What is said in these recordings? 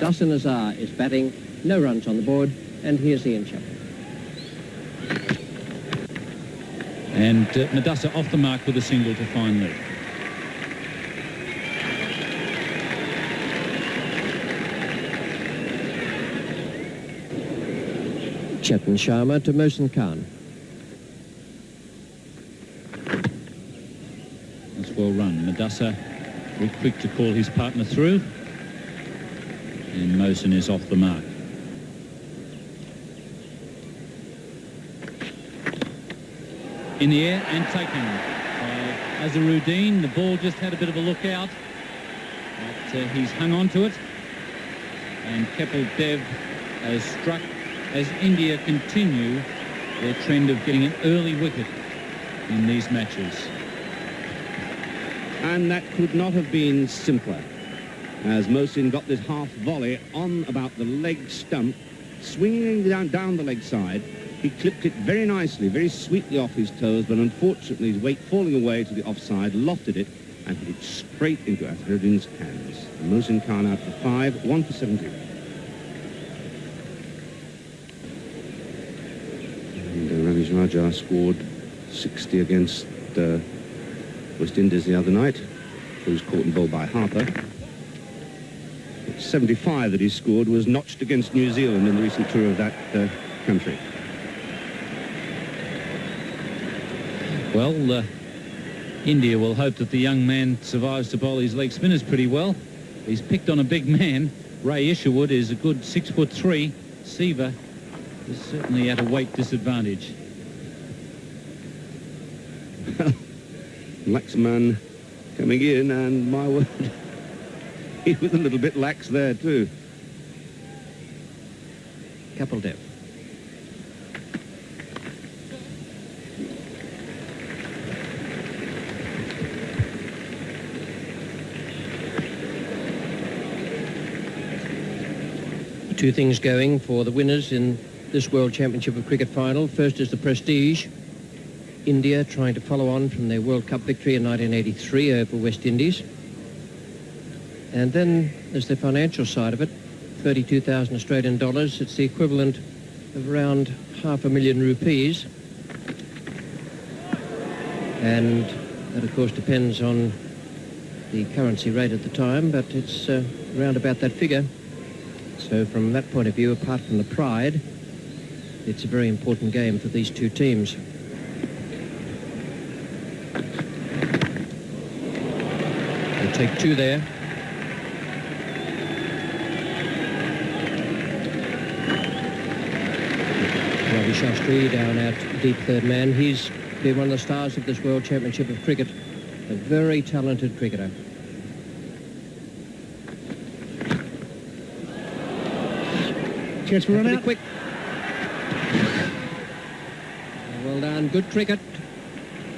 Wasim Raja is batting, no runs on the board, and here's Ian Chappell. And Madassa off the mark with a single to find lead. Chetan Sharma to Mohsin Khan. That's well run. Madassa very quick to call his partner through. And Mohsin is off the mark. In the air and taken by Azharuddin. The ball just had a bit of a look out, but he's hung on to it. And Kapil Dev has struck as India continue their trend of getting an early wicket in these matches. And that could not have been simpler, as Mohsin got this half volley on about the leg stump, swinging down the leg side. He clipped it very nicely, very sweetly off his toes, but unfortunately his weight falling away to the offside, lofted it, and hit it straight into Azharuddin's hands. Mohsin Khan out for 5, 1 for 17. And Wasim Raja scored 60 against West Indies the other night. He was caught and bowled by Harper. 75 that he scored was notched against New Zealand in the recent tour of that country. Well, India will hope that the young man survives to bowl his leg spinners pretty well. He's picked on a big man. Ray Isherwood is a good 6'3". Siva is certainly at a weight disadvantage. Laxman coming in, and my word, he was a little bit lax there too. Kapil Dev. Two things going for the winners in this World Championship of Cricket final. First is the prestige. India trying to follow on from their World Cup victory in 1983 over West Indies. And then there's the financial side of it. 32,000 Australian dollars. It's the equivalent of around 500,000 rupees. And that, of course, depends on the currency rate at the time, but it's around about that figure. So from that point of view, apart from the pride, it's a very important game for these two teams. They'll take two there. Ravi Shastri down out deep third man. He's been one of the stars of this World Championship of Cricket. A very talented cricketer. Chance for run out. Quick. Well done. Good cricket.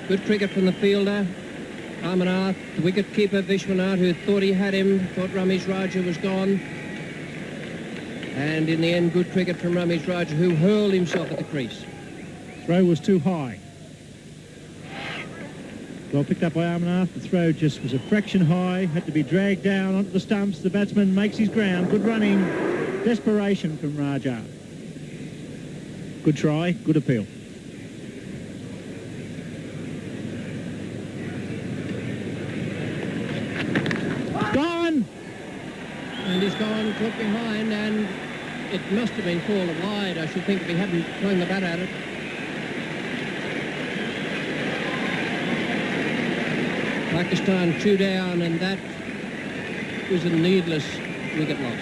Good cricket from the fielder. Amarnath, the wicket-keeper Vishwanath, who thought he had him, thought Ramesh Raja was gone. And in the end, good cricket from Ramesh Raja, who hurled himself at the crease. Throw was too high. Well picked up by Amarnath. The throw just was a fraction high, had to be dragged down onto the stumps. The batsman makes his ground. Good running. Desperation from Raja. Good try, good appeal. Gone! And he's gone, caught behind, and it must have been fallen wide, I should think, if he hadn't thrown the bat at it. Pakistan 2 down, and that was a needless wicket loss.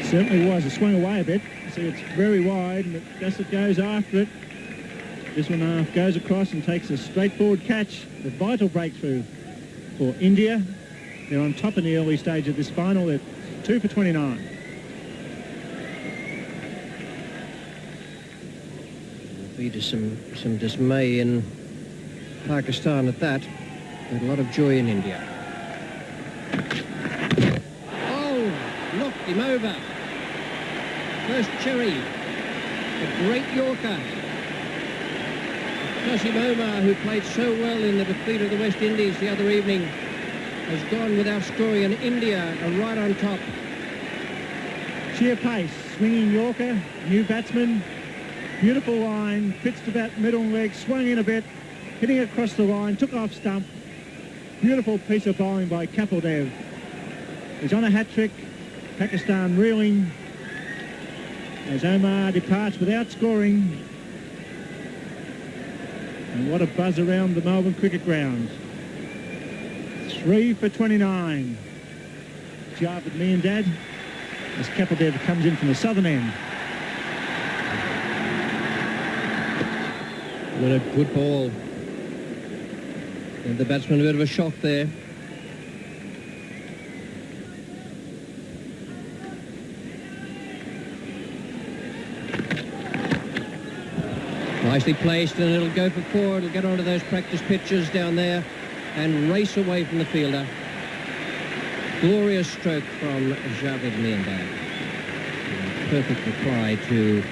Certainly was. It swung away a bit. See, it's very wide, and Bassett goes after it. This one goes across and takes a straightforward catch. The vital breakthrough for India. They're on top in the early stage of this final. They're 2 for 29. There'll be some dismay in Pakistan at that. But a lot of joy in India. Oh, knocked him over. First cherry, a great Yorker. Wasim Raja, who played so well in the defeat of the West Indies the other evening, has gone without scoring, and India are right on top. Sheer pace, swinging Yorker, new batsman, beautiful line, pitched about middle leg, swung in a bit, hitting across the line, took off stump. Beautiful piece of bowling by Kapildev. He's on a hat-trick, Pakistan reeling as Omar departs without scoring. And what a buzz around the Melbourne cricket ground. 3 for 29. Javed Miandad as Kapildev comes in from the southern end. What a good ball. And the batsman a bit of a shock there. Nicely placed, and it'll go for 4. It'll get onto those practice pitches down there and race away from the fielder. Glorious stroke from Javed Miandad. Perfect reply to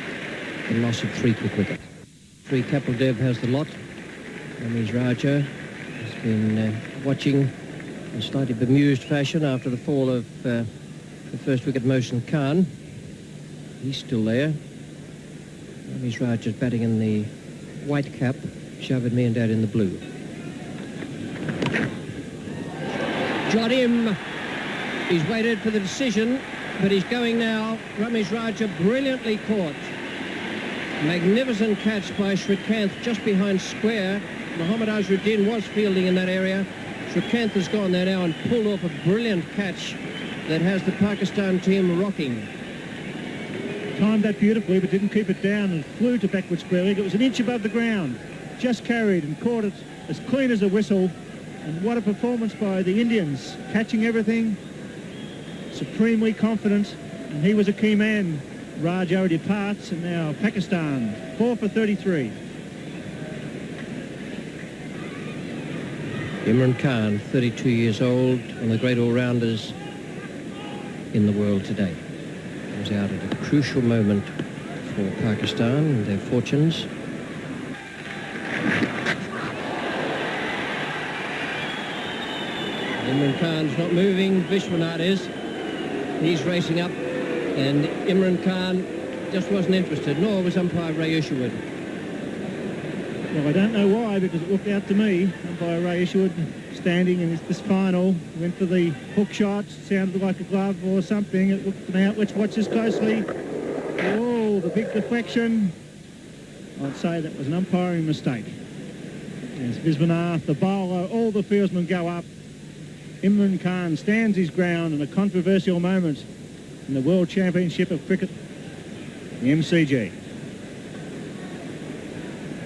the loss of 3 quick wickets. Kapildev has the lot. Wasim Raja has been watching in slightly bemused fashion after the fall of the first wicket, Mohsin Khan. He's still there. Wasim Raja's batting in the white cap, Javed Miandad in the blue. Got him. He's waited for the decision, but he's going now. Wasim Raja brilliantly caught. Magnificent catch by Srikanth just behind square. Mohammad Azharuddin was fielding in that area. Srikanth has gone there now and pulled off a brilliant catch that has the Pakistan team rocking. Timed that beautifully, but didn't keep it down and flew to backward square leg. It was an inch above the ground. Just carried and caught it as clean as a whistle. And what a performance by the Indians. Catching everything, supremely confident. And he was a key man. Raja departs, and now Pakistan, 4 for 33. Imran Khan, 32 years old, one of the great all-rounders in the world today. Was out at a crucial moment for Pakistan and their fortunes. Imran Khan's not moving, Vishwanath is. He's racing up, and Imran Khan just wasn't interested, nor was umpire Ray Isherwood. Well, I don't know why, because it looked out to me, umpire Ray Isherwood standing in this final, went for the hook shot, sounded like a glove or something. It looked out. Let's watch this closely. Oh, the big deflection. I'd say that was an umpiring mistake. As Vishwanath, the bowler, all the fieldsmen go up. Imran Khan stands his ground in a controversial moment in the World Championship of Cricket, the MCG.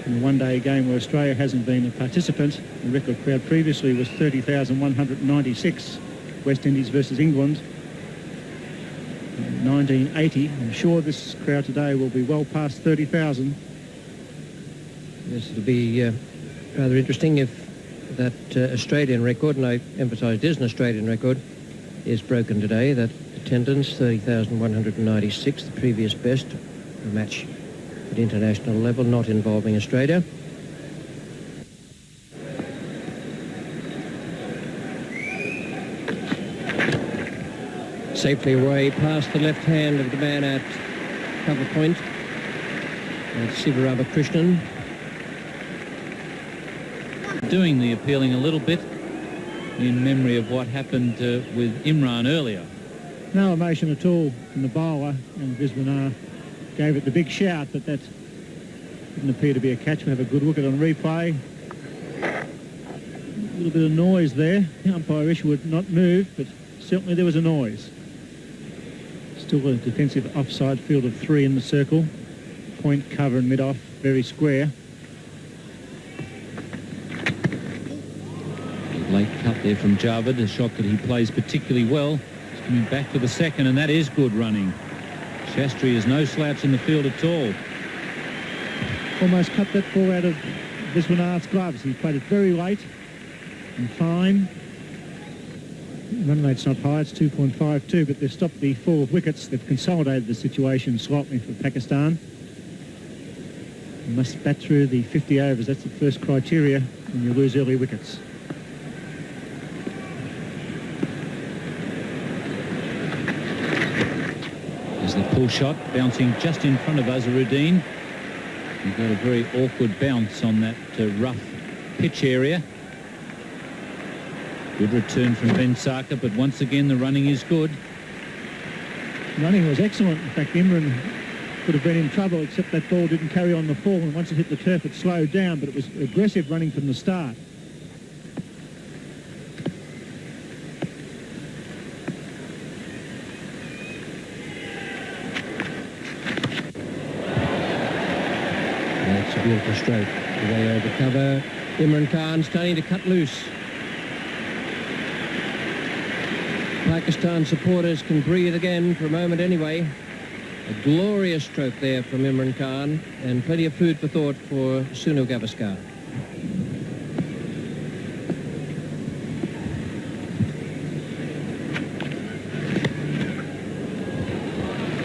In the one-day game where Australia hasn't been a participant, the record crowd previously was 30,196, West Indies versus England in 1980. I'm sure this crowd today will be well past 30,000. Yes, it'll be rather interesting if that Australian record, and I emphasise it is an Australian record, is broken today. That attendance, 30,196, the previous best, a match at international level, not involving Australia. Safely away past the left hand of the man at cover point. That's Sivaramakrishnan. Doing the appealing a little bit in memory of what happened with Imran earlier. No emotion at all from the bowler, and Vishwanath gave it the big shout, but that didn't appear to be a catch. We have a good look at it on replay. A little bit of noise there. The umpire Isherwood not moved, but certainly there was a noise. Still a defensive offside field of 3 in the circle. Point, cover and mid-off, very square. Late cut there from Javed, a shot that he plays particularly well. He's coming back for the second, and that is good running. Shastri is no slouch in the field at all. Almost cut that ball out of Vishwanath's gloves. He played it very late and fine. Run rate's not high, it's 2.52, but they've stopped the 4 wickets. They've consolidated the situation slightly for Pakistan. You must bat through the 50 overs. That's the first criteria when you lose early wickets. a pull shot bouncing just in front of Azharuddin. He got a very awkward bounce on that rough pitch area. Good return from Ben Sarkar, but once again the running is good. Running was excellent. In fact, Imran could have been in trouble, except that ball didn't carry on the fall, and once it hit the turf it slowed down, but it was aggressive running from the start. That's a beautiful stroke. Way over cover. Imran Khan starting to cut loose. Pakistan supporters can breathe again for a moment anyway. A glorious stroke there from Imran Khan, and plenty of food for thought for Sunil Gavaskar.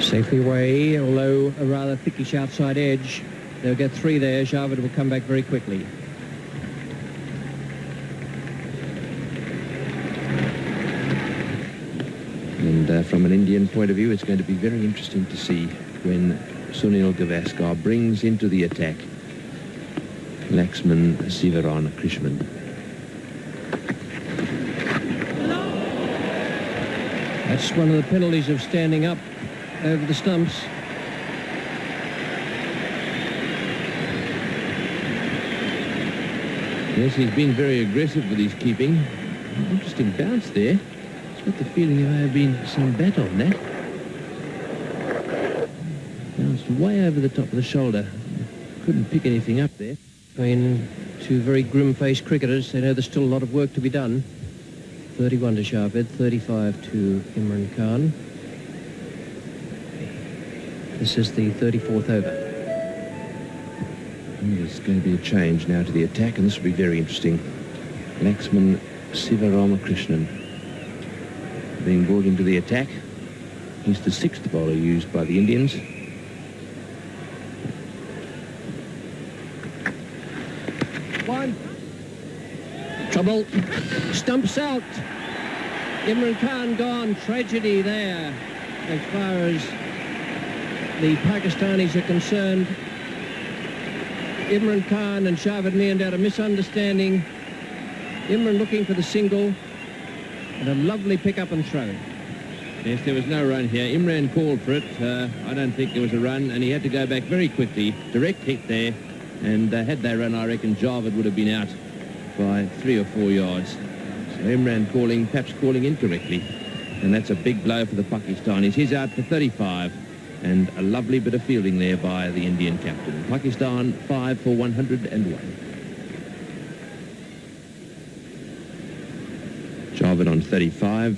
Safely away, although a rather thickish outside edge. They'll get 3 there. Javed will come back very quickly. And from an Indian point of view, it's going to be very interesting to see when Sunil Gavaskar brings into the attack Laxman Sivaramakrishnan. That's one of the penalties of standing up over the stumps. Yes, he's been very aggressive with his keeping. Interesting bounce there. I've got the feeling there may have been some bat on that. Bounced way over the top of the shoulder. Couldn't pick anything up there. I mean, two very grim-faced cricketers. They know there's still a lot of work to be done. 31 to Javed, 35 to Imran Khan. This is the 34th over. There's going to be a change now to the attack, and this will be very interesting. Laxman Sivaramakrishnan being brought into the attack. He's the 6th bowler used by the Indians. One. Trouble. Stumps out. Imran Khan gone. Tragedy there as far as the Pakistanis are concerned. Imran Khan and Javed Mian had a misunderstanding. Imran looking for the single, and a lovely pick up and throw. Yes, there was no run here. Imran called for it. I don't think there was a run, and he had to go back very quickly. Direct hit there, and had they run, I reckon Javed would have been out by 3 or 4 yards. So Imran perhaps calling incorrectly, and that's a big blow for the Pakistanis. He's out for 35. And a lovely bit of fielding there by the Indian captain. Pakistan 5 for 101. Javed on 35.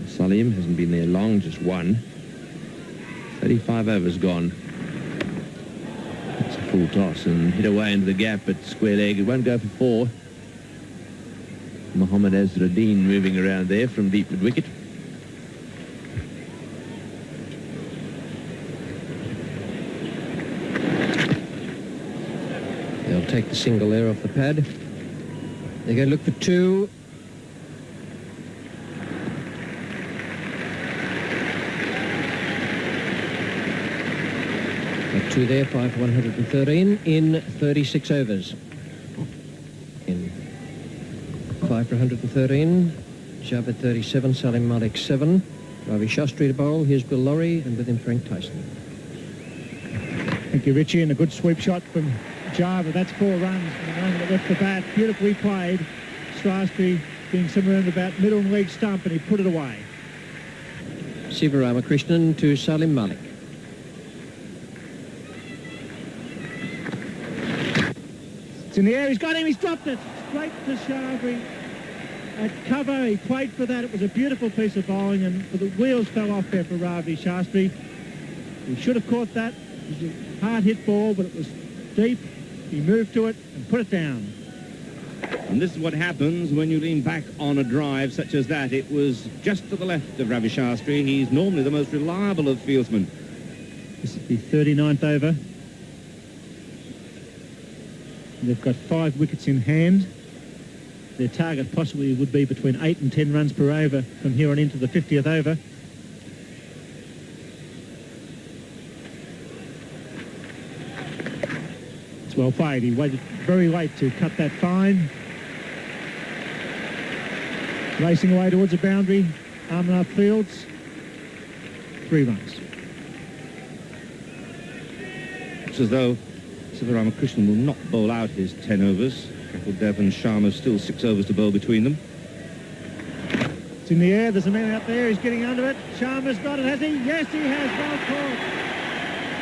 Salim hasn't been there long, just 1. 35 overs gone. It's a full toss and hit away into the gap at square leg. It won't go for 4. Mohammad Azharuddin moving around there from deep mid-wicket. They'll take the single there off the pad. They're going to look for 2. Got 2 there, 5 for 113 in 36 overs. In 5 for 113, Javed 37, Salim Malik 7, Ravi Shastri to bowl. Here's Bill Lorry, and with him Frank Tyson. Thank you, Richie, and a good sweep shot from Javed. That's 4 runs from the moment that left the bat. Beautifully played. Shastri being somewhere in about middle and leg stump, and he put it away. Sivaramakrishnan to Salim Malik. It's in the air. He's got him. He's dropped it. Straight to Shastri. At cover, he played for that. It was a beautiful piece of bowling, and the wheels fell off there for Ravi Shastri. He should have caught that. It was a hard hit ball, but it was deep. He moved to it and put it down. And this is what happens when you lean back on a drive such as that. It was just to the left of Ravi Shastri. He's normally the most reliable of fieldsmen. This is the 39th over. They've got 5 wickets in hand. Their target possibly would be between 8 and 10 runs per over from here on into the 50th over. well played. He waited very late to cut that fine. Racing away towards the boundary. Armanath Fields. 3 runs. It's as though Sivaramakrishnan will not bowl out his 10 overs. Kapil Dev and Sharma still 6 overs to bowl between them. It's in the air. There's a man out there. He's getting under it. Sharma's got it, has he? Yes, he has. Well caught.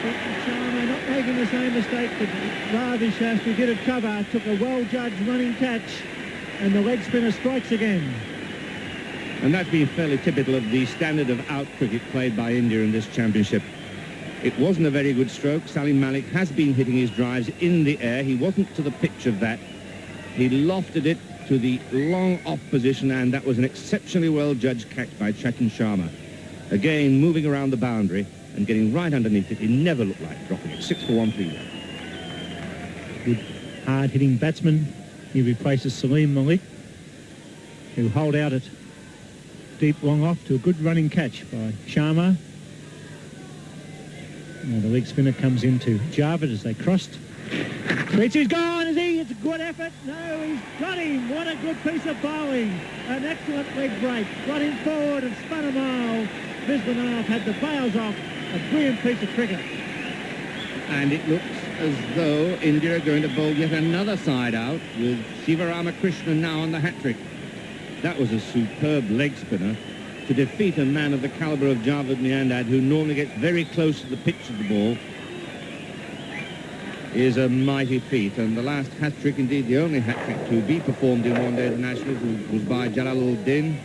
But Sharma not making the same mistake that Ravi Shastri did at cover. Took a well-judged running catch, and the leg spinner strikes again. And that's been fairly typical of the standard of out cricket played by India in this championship. It wasn't a very good stroke. Salim Malik has been hitting his drives in the air. He wasn't to the pitch of that. He lofted it to the long off position, and that was an exceptionally well-judged catch by Chetan Sharma. Again, moving around the boundary and getting right underneath it. He never looked like dropping it. 6 for 1 for India. Good hard-hitting batsman. He replaces Salim Malik, who hold out it deep long off to a good running catch by Sharma. Now the leg spinner comes into Javed as they crossed. He's gone, is he? It's a good effort. No, he's got him. What a good piece of bowling. An excellent leg break. Got him forward and spun a mile. Viswanath had the bails off. A brilliant piece of cricket. And it looks as though India are going to bowl yet another side out with Sivaramakrishnan now on the hat-trick. That was a superb leg spinner. To defeat a man of the calibre of Javed Miandad, who normally gets very close to the pitch of the ball, is a mighty feat. And the last hat-trick, indeed the only hat-trick to be performed in one-day internationals, was by Jalaluddin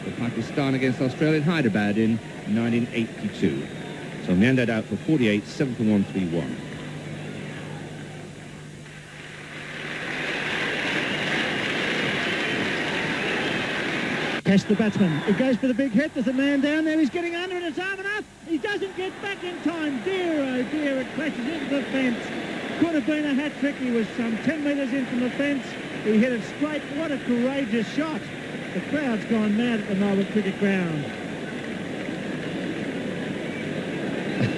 for Pakistan against Australia in Hyderabad in 1982. So Miandad out for 48, 7 for 131. Cash the batsman. It goes for the big hit. There's a man down there. He's getting under it. It's Armanath. He doesn't get back in time. Dear, oh dear, it crashes into the fence. Could have been a hat-trick. He was some 10 metres in from the fence. He hit it straight. What a courageous shot. The crowd's gone mad at the Melbourne Cricket Ground.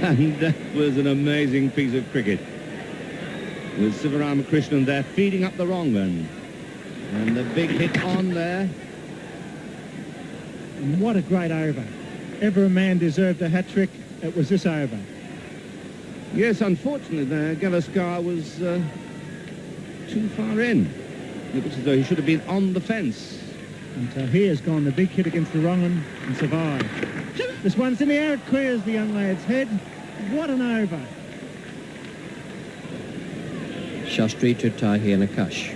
And that was an amazing piece of cricket. With Sivaramakrishnan there feeding up the wrong one. And the big hit on there. And what a great over. Ever a man deserved a hat-trick, it was this over. Yes, unfortunately, Gavaskar was too far in. It looks as though he should have been on the fence. And Tahir's gone the big hit against the wrong one and survived. This one's in the air, it clears the young lad's head. What an over. Shastri to Tahir Nakash.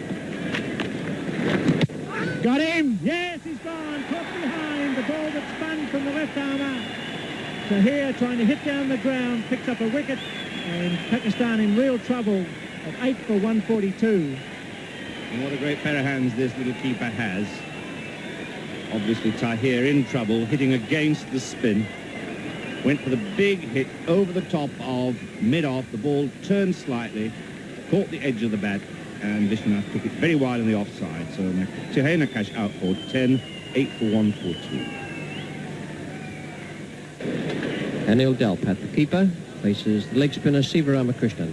Got him! Yes, he's gone. Caught behind. The ball that spun from the left armour. Tahir trying to hit down the ground, picks up a wicket, and Pakistan in real trouble at 8 for 142. And what a great pair of hands this little keeper has. Obviously Tahir in trouble, hitting against the spin. Went for the big hit over the top of mid-off. The ball turned slightly, caught the edge of the bat, and Vishwanath took it very wide on the offside. So Tahir Nakash out for 10, 8 for 142. Anil Dalpat, the keeper, faces the leg spinner Sivaramakrishnan.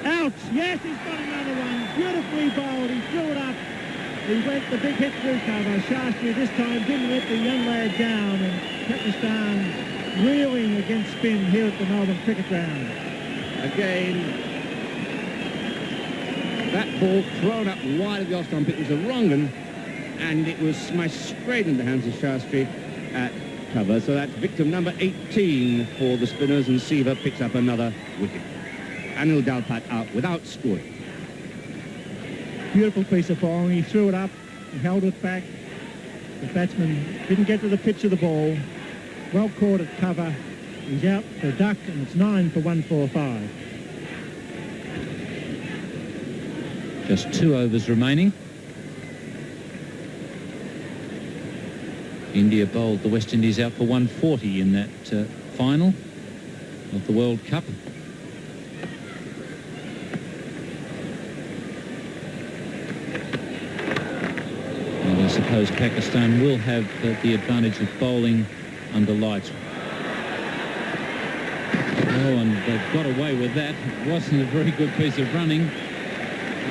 Out! Yes, he's got another one. Beautifully bowled. He threw it up. He went the big hit through cover. Shastri this time didn't let the young lad down, and Pakistan reeling against spin here at the Melbourne Cricket Ground. Again, that ball thrown up wide of the off stump. It was a wrong one, and it was smashed straight into the hands of Shastri at cover. So that's victim number 18 for the spinners, and Siva picks up another wicket. Anil Dalpat out without scoring. Beautiful piece of bowling. He threw it up. He held it back. The batsman didn't get to the pitch of the ball. Well caught at cover. He's out for a duck, and it's 9 for 145. Just 2 overs remaining. India bowled the West Indies out for 140 in that final of the World Cup. And I suppose Pakistan will have the advantage of bowling under lights. and they've got away with that. It wasn't a very good piece of running.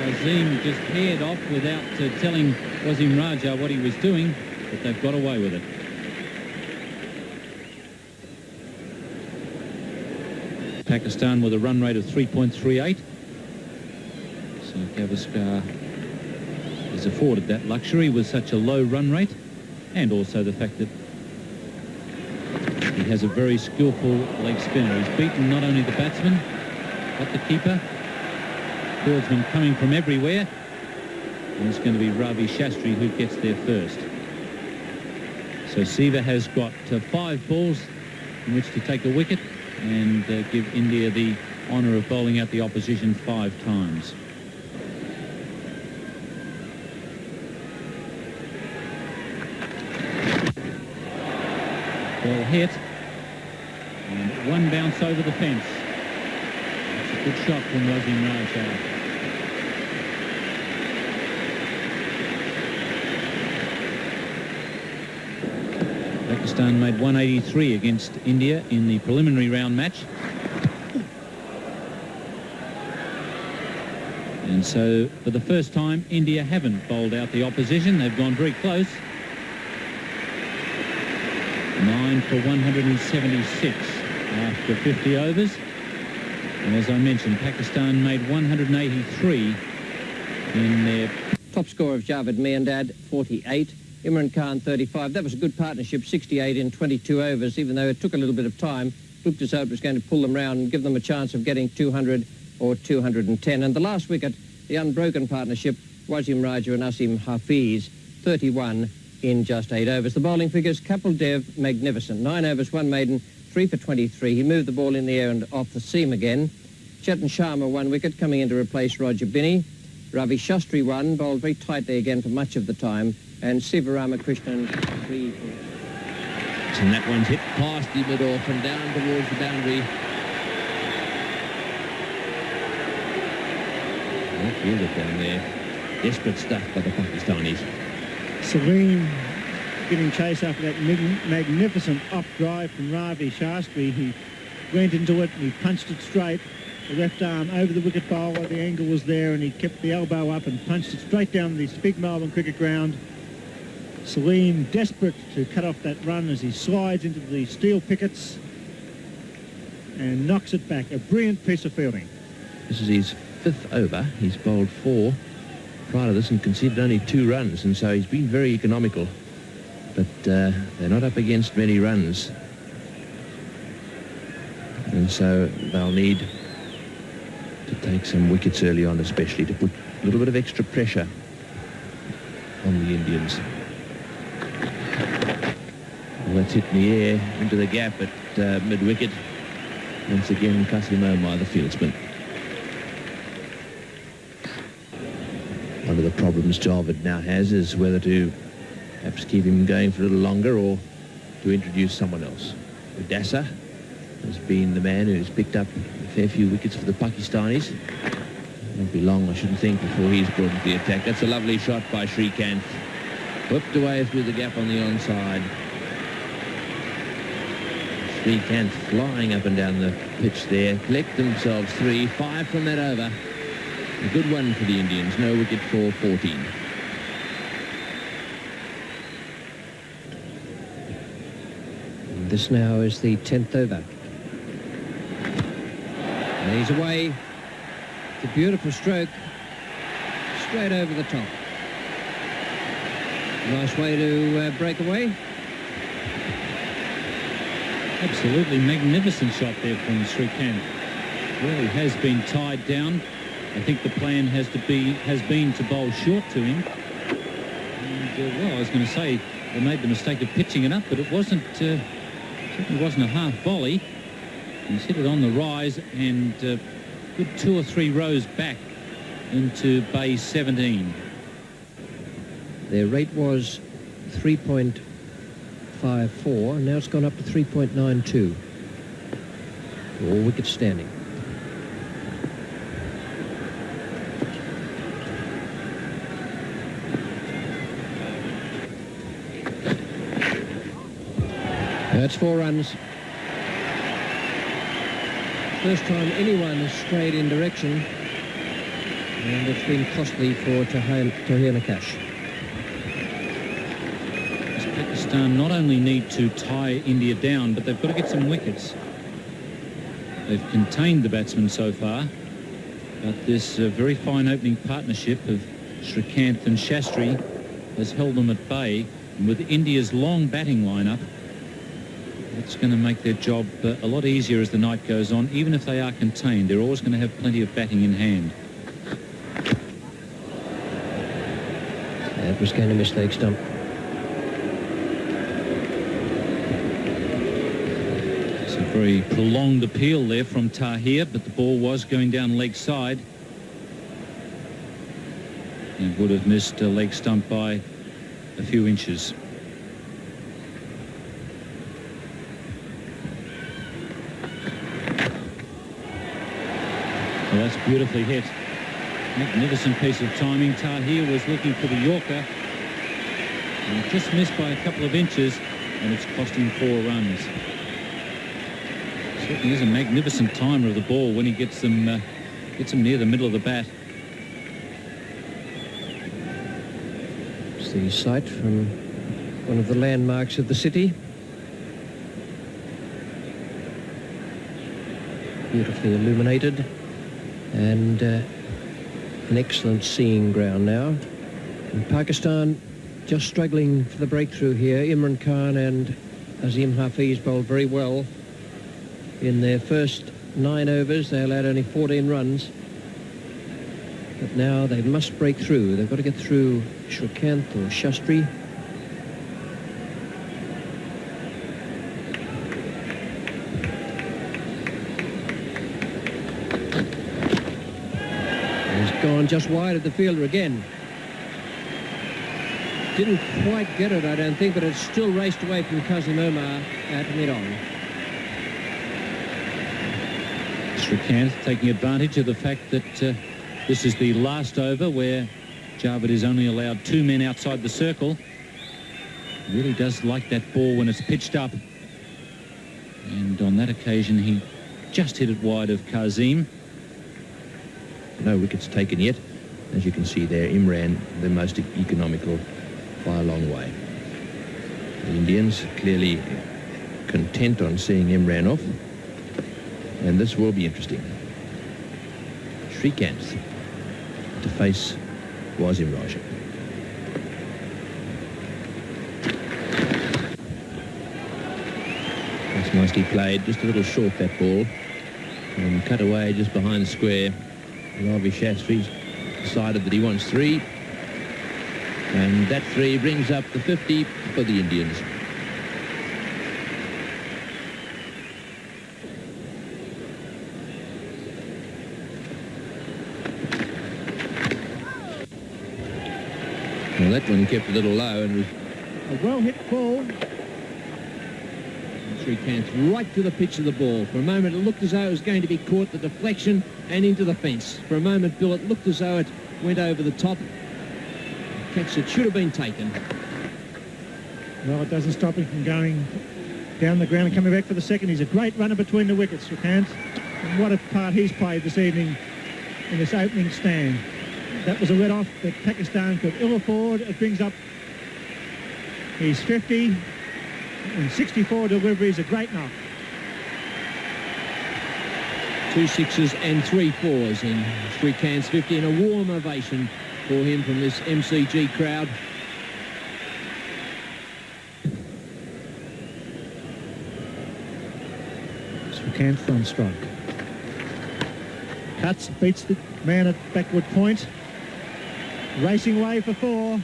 Wasim just paired off without telling Wasim Raja what he was doing, but they've got away with it. Pakistan with a run rate of 3.38. So Gavaskar is afforded that luxury with such a low run rate, and also the fact that he has a very skillful leg spinner. He's beaten not only the batsman, but the keeper. Fieldsman coming from everywhere. And it's going to be Ravi Shastri who gets there first. So Siva has got 5 balls in which to take a wicket and give India the honour of bowling out the opposition 5 times. Ball hit, and 1 bounce over the fence. That's a good shot from Wasim Raja. Pakistan made 183 against India in the preliminary round match. And so, for the first time, India haven't bowled out the opposition. They've gone very close. 9 for 176 after 50 overs. And as I mentioned, Pakistan made 183 in their... Top score of Javed Miandad, 48. Imran Khan, 35. That was a good partnership, 68 in 22 overs, even though it took a little bit of time. Looked as though it was going to pull them round and give them a chance of getting 200 or 210. And the last wicket, the unbroken partnership, Wasim Raja and Asim Hafiz, 31 in just 8 overs. The bowling figures, Kapil Dev, magnificent. 9 overs, 1 maiden, 3 for 23. He moved the ball in the air and off the seam again. Chetan Sharma, 1 wicket, coming in to replace Roger Binney. Ravi Shastri, 1, bowled very tightly again for much of the time. And Sivaramakrishnan, 3. And that one's hit past the mid-off and down towards the boundary. Well, feel it down there. Desperate stuff by the Pakistanis. Salim getting chase after that magnificent up drive from Ravi Shastri. He went into it and he punched it straight. The left arm over the wicket bowler. The angle was there and he kept the elbow up and punched it straight down this big Melbourne cricket ground. Salim desperate to cut off that run as he slides into the steel pickets and knocks it back. A brilliant piece of fielding. This is his 5th over. He's bowled 4 prior to this and conceded only 2 runs, and so he's been very economical. But they're not up against many runs. And so they'll need to take some wickets early on, especially to put a little bit of extra pressure on the Indians. Well, that's hit in the air into the gap at mid-wicket. Once again, Qasim Omar, the fieldsman. One of the problems Javed now has is whether to perhaps keep him going for a little longer or to introduce someone else. Udasa has been the man who's picked up a fair few wickets for the Pakistanis. It won't be long, I shouldn't think, before he's brought into the attack. That's a lovely shot by Srikanth. Whipped away through the gap on the onside. Srikanth flying up and down the pitch there. Collect themselves 3, 5 from that over. A good one for the Indians. No wicket for 14. And this now is the 10th over. And he's away. It's a beautiful stroke. Straight over the top. Nice way to break away. Absolutely magnificent shot there from Srikanth. Really has been tied down. I think the plan has been to bowl short to him. And, well, I was going to say they made the mistake of pitching it up, but it wasn't. Certainly wasn't a half volley. He's hit it on the rise and good 2 or 3 rows back into base 17. Their rate was 3.54, and now it's gone up to 3.92. All wickets standing. That's 4 runs. First time anyone has strayed in direction, and it's been costly for Tahir Nakash. Pakistan not only need to tie India down, but they've got to get some wickets. They've contained the batsmen so far, but this very fine opening partnership of Srikanth and Shastri has held them at bay. And with India's long batting lineup, it's going to make their job a lot easier as the night goes on. Even if they are contained, they're always going to have plenty of batting in hand. That was going to miss leg stump. It's a very prolonged appeal there from Tahir, but the ball was going down leg side. And would have missed a leg stump by a few inches. Well, that's beautifully hit. Magnificent piece of timing. Tahir was looking for the Yorker. And just missed by a couple of inches, and it's cost him 4 runs. Certainly is a magnificent timer of the ball when he gets them near the middle of the bat. It's the sight from one of the landmarks of the city. Beautifully illuminated, and an excellent seeing ground now. And Pakistan just struggling for the breakthrough here. Imran Khan and Azim Hafiz bowled very well. In their first 9 overs, they allowed only 14 runs. But now they must break through. They've got to get through Srikanth or Shastri. He's gone just wide of the fielder again. Didn't quite get it, I don't think, but it's still raced away from Kazim Omar at mid-on. Srikanth taking advantage of the fact that this is the last over where Javed is only allowed 2 men outside the circle. Really does like that ball when it's pitched up. And on that occasion, he just hit it wide of Kazim. No wickets taken yet. As you can see there, Imran, the most economical by a long way. The Indians clearly content on seeing Imran off. And this will be interesting. Srikanth to face Wasim Raja. That's nicely played, just a little short that ball. And cut away just behind the square. Ravi Shastri's decided that he wants 3. And that 3 brings up the 50 for the Indians. Well, that one kept a little low and was A well-hit ball. Srikanth right to the pitch of the ball. For a moment, it looked as though it was going to be caught, the deflection, and into the fence. For a moment, Bill, it looked as though it went over the top. A catch that should have been taken. Well, it doesn't stop him from going down the ground and coming back for the second. He's a great runner between the wickets, Srikanth. And what a part he's played this evening in this opening stand. That was a let-off that Pakistan could ill afford. It brings up his 50 and 64 deliveries, a great knock. 2 6s and 3 4s in Srikanth's 50, and a warm ovation for him from this MCG crowd. Srikanth on strike. Cuts, beats the man at backward point. Racing away for 4.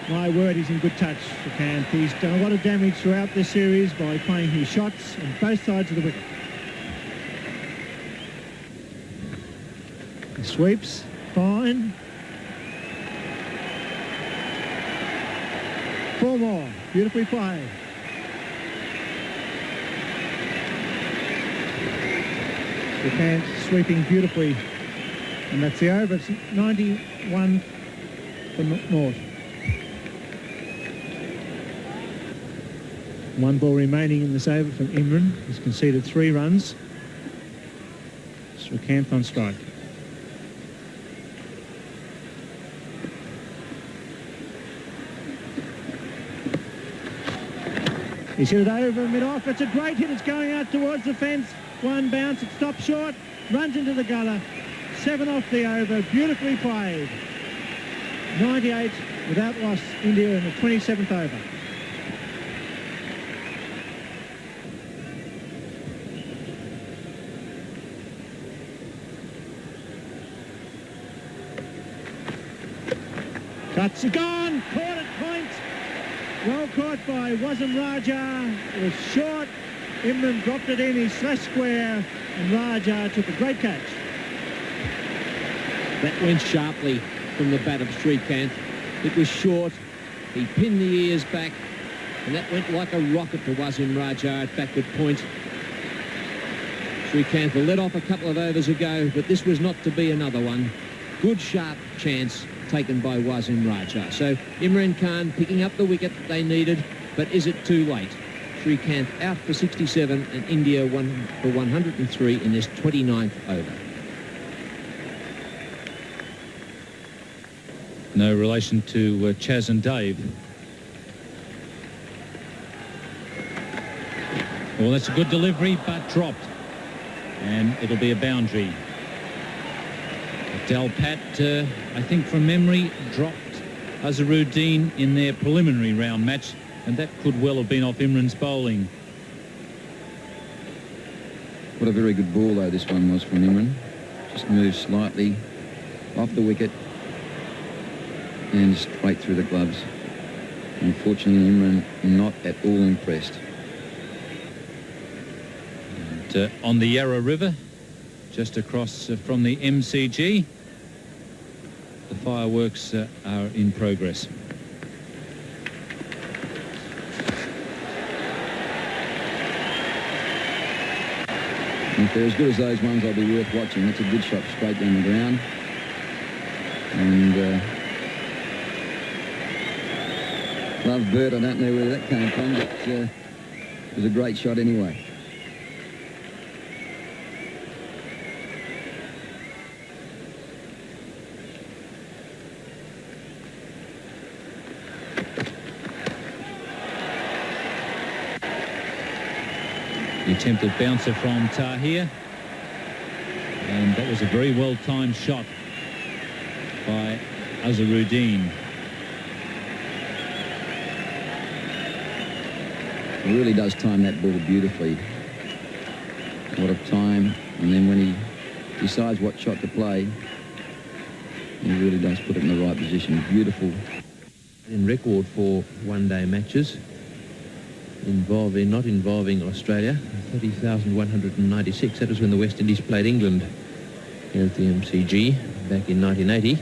My word, he's in good touch, Srikanth. He's done a lot of damage throughout this series by playing his shots on both sides of the wicket. He sweeps, fine. 4 more, beautifully played. Srikanth sweeping beautifully. And that's the over. It's 91 for North. 1 ball remaining in this over from Imran. He's conceded 3 runs. Srikanth on strike. He's hit it over mid-off. It's a great hit. It's going out towards the fence. 1 bounce. It stops short. Runs into the gutter. 7 off the over. Beautifully played. 98 without loss. India in the 27th over. Cuts it gone. Caught at point. Well caught by Wasim Raja. It was short. Imran dropped it in. He slashed square. And Raja took a great catch. That went sharply from the bat of Srikanth. It was short. He pinned the ears back. And that went like a rocket to Wasim Raja at backward point. Srikanth let off a couple of overs ago, but this was not to be another one. Good sharp chance taken by Wasim Raja. So Imran Khan picking up the wicket they needed, but is it too late? Srikanth out for 67 and India won for 103 in this 29th over. No relation to Chaz and Dave. Well, that's a good delivery, but dropped. And it'll be a boundary. Delpat, I think from memory, dropped Azharuddin in their preliminary round match, and that could well have been off Imran's bowling. What a very good ball, though, this one was from Imran. Just moved slightly off the wicket and straight through the gloves. Unfortunately, Imran not at all impressed. And on the Yarra River, just across from the MCG, the fireworks are in progress. And if they're as good as those ones, they'll be worth watching. That's a good shot straight down the ground. And Love Bird, I don't know where that came from, but it was a great shot anyway. The attempted bouncer from Tahir, and that was a very well-timed shot by Azharuddin. He really does time that ball beautifully. A lot of time, and then when he decides what shot to play, he really does put it in the right position. Beautiful. In record for one-day matches not involving Australia, 30,196. That was when the West Indies played England here at the MCG back in 1980.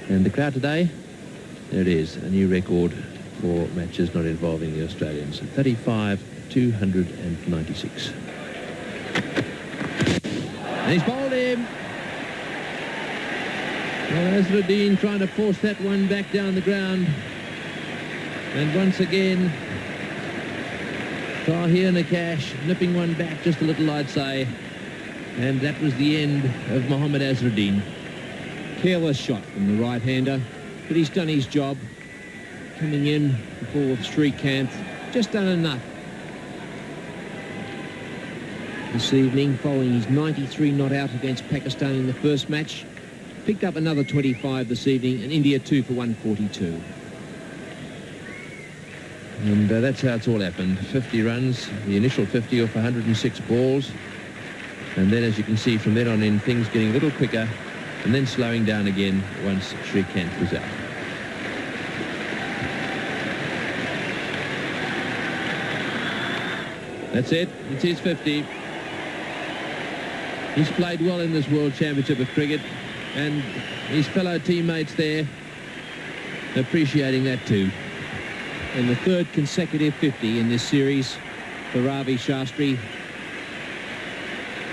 And the crowd today, there it is, a new record for matches not involving the Australians. 35,296. And he's bowled him. Well, Azharuddin trying to force that one back down the ground. And once again, Tahir Nakash nipping one back just a little, I'd say. And that was the end of Mohammad Azharuddin. Careless shot from the right-hander, but he's done his job. Coming in before Srikanth, just done enough. This evening, following his 93 not out against Pakistan in the first match, picked up another 25 this evening, and India 2 for 142. And that's how it's all happened. 50 runs, the initial 50 off 106 balls. And then, as you can see from then on in, things getting a little quicker and then slowing down again once Srikanth was out. That's it. It's his 50. He's played well in this World Championship of Cricket, and his fellow teammates there appreciating that too. And the third consecutive 50 in this series for Ravi Shastri.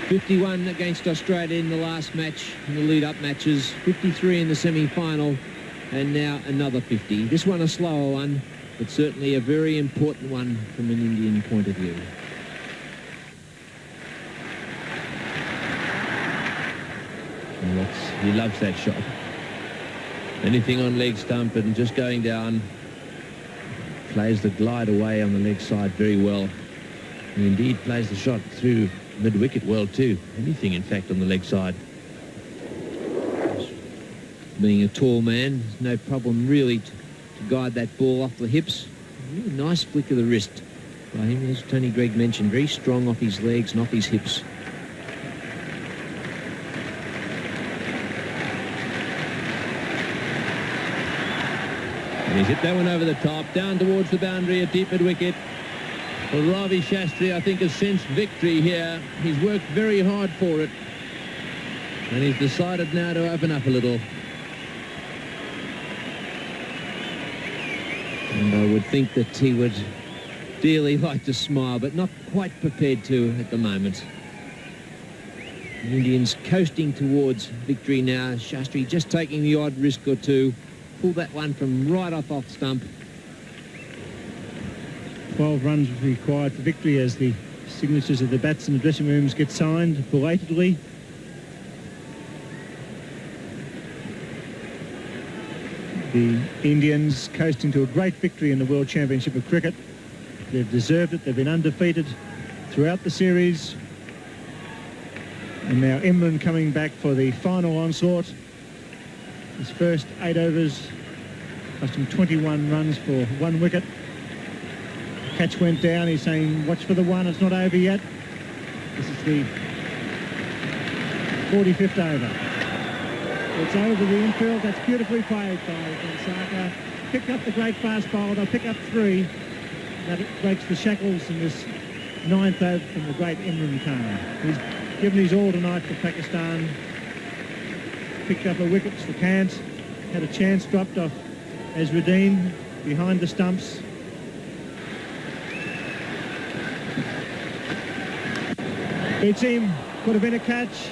51 against Australia in the last match, in the lead-up matches, 53 in the semi-final, and now another 50. This one a slower one, but certainly a very important one from an Indian point of view. Well, he loves that shot. Anything on leg stump and just going down. Plays the glide away on the leg side very well. And indeed plays the shot through mid-wicket well too. Anything, in fact, on the leg side. Being a tall man, there's no problem really to guide that ball off the hips. Really nice flick of the wrist by him, as Tony Gregg mentioned. Very strong off his legs and off his hips. And he's hit that one over the top, down towards the boundary at deep mid-wicket. Well, Ravi Shastri, I think, has sensed victory here. He's worked very hard for it. And he's decided now to open up a little. And I would think that he would dearly like to smile, but not quite prepared to at the moment. The Indians coasting towards victory now. Shastri just taking the odd risk or two. Pulled that one from right off stump. 12 runs required for victory as the signatures of the bats in the dressing rooms get signed belatedly. The Indians coasting to a great victory in the World Championship of Cricket. They've deserved it. They've been undefeated throughout the series. And now Imran coming back for the final onslaught. His first 8 overs cost him 21 runs for 1 wicket. Catch went down. He's saying, watch for the one. It's not over yet. This is the 45th over. It's over the infield. That's beautifully played by Vansaka. Picked up the great fast bowler. They'll pick up 3. That breaks the shackles in this 9th over from the great Imran Khan. He's given his all tonight for Pakistan. Picked up a wicket for Kant. Had a chance dropped off Azruddin behind the stumps. It's him. Could have been a catch.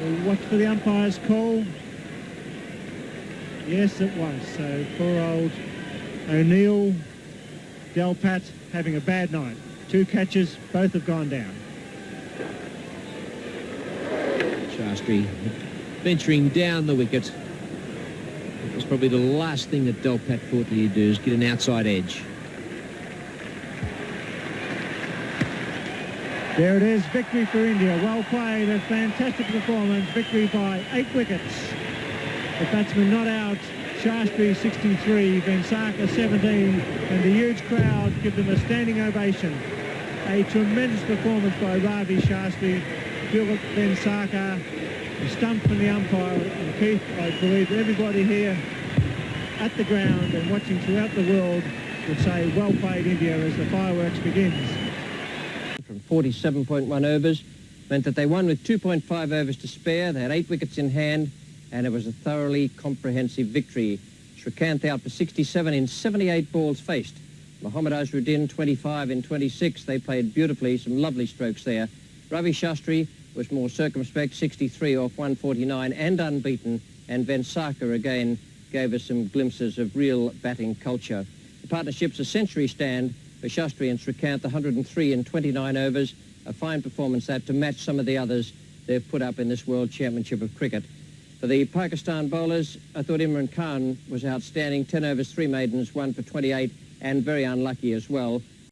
We'll watch for the umpire's call. Yes, it was. So poor old O'Neill, Delpat having a bad night. 2 catches, both have gone down. Shastri venturing down the wicket. It was probably the last thing that Delpat thought that he'd do, is get an outside edge. There it is, victory for India. Well played, a fantastic performance. Victory by 8 wickets. The batsman not out. Shastri 63, Vansaka 17, and the huge crowd give them a standing ovation. A tremendous performance by Ravi Shastri, Philip Vansaka, the stump and the umpire. And Keith, I believe everybody here at the ground and watching throughout the world would say, well played India, as the fireworks begins. From 47.1 overs meant that they won with 2.5 overs to spare. They had 8 wickets in hand, and it was a thoroughly comprehensive victory. Srikanth out for 67 in 78 balls faced. Mohammad Azruddin 25 in 26. They played beautifully, some lovely strokes there. Ravi Shastri was more circumspect, 63 off 149 and unbeaten, and Vansaka again gave us some glimpses of real batting culture. The partnership's a century stand for Shastri and Srikanth, 103 in 29 overs. A fine performance that to match some of the others they've put up in this World Championship of Cricket. For the Pakistan bowlers, I thought Imran Khan was outstanding. 10 overs, 3 maidens, 1 for 28, and very unlucky as well.